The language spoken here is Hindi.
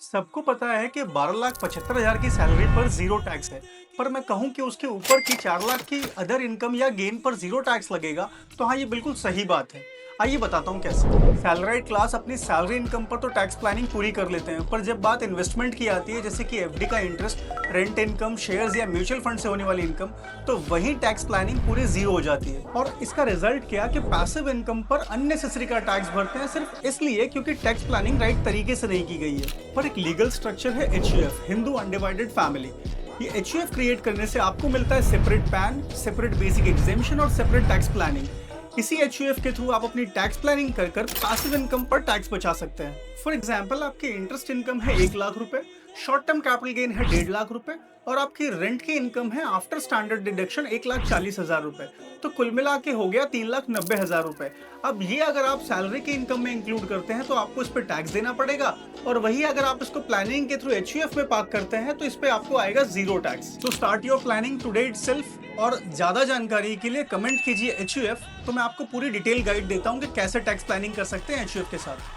सबको पता है कि 12,75,000 की सैलरी पर जीरो टैक्स है। पर मैं कहूं कि उसके ऊपर की 4 लाख की अदर इनकम या गेन पर जीरो टैक्स लगेगा, तो हाँ, ये बिल्कुल सही बात है। आइए बताता हूँ कैसे। सैलराइड क्लास अपनी सैलरी इनकम पर तो टैक्स प्लानिंग पूरी कर लेते हैं, पर जब बात इन्वेस्टमेंट की आती है, जैसे कि एफडी का इंटरेस्ट, रेंट इनकम, शेयर्स या म्यूचुअल फंड से होने वाली इनकम, तो वही टैक्स प्लानिंग पूरी जीरो हो जाती है। और इसका रिजल्ट क्या कि पैसिव इनकम पर अननेसेसरी का टैक्स भरते हैं, सिर्फ इसलिए क्योंकि टैक्स प्लानिंग राइट तरीके से नहीं की गई है। पर एक लीगल स्ट्रक्चर है एचयूएफ, हिंदू अनडिवाइडेड फैमिली। ये एचयूएफ क्रिएट करने से आपको मिलता है separate pan, separate basic exemption और सेपरेट टैक्स प्लानिंग। इसी एचयूएफ के थ्रू आप अपनी टैक्स प्लानिंग कर कर पैसिव इनकम पर टैक्स बचा सकते हैं। फॉर एग्जाम्पल, आपकी इंटरेस्ट इनकम है 1 लाख रुपए, शॉर्ट टर्म कैपिटल गेन है 1.5 लाख रुपए, और आपकी रेंट की इनकम है आफ्टर स्टैंडर्ड डिडक्शन 1,40,000 रुपए। तो कुल मिला के हो गया 3,90,000 रुपए। अब ये अगर आप सैलरी की इनकम में इंक्लूड करते हैं तो आपको इस पर टैक्स देना पड़ेगा, और वही अगर आप इसको प्लानिंग के थ्रू एचयूएफ में पार्क करते हैं तो इस पे आपको आएगा जीरो टैक्स। तो start your planning today itself. और ज्यादा जानकारी के लिए कमेंट कीजिए एचयूएफ, तो मैं आपको पूरी डिटेल गाइड देता हूँ कि कैसे टैक्स प्लानिंग कर सकते हैं एचयूएफ के साथ।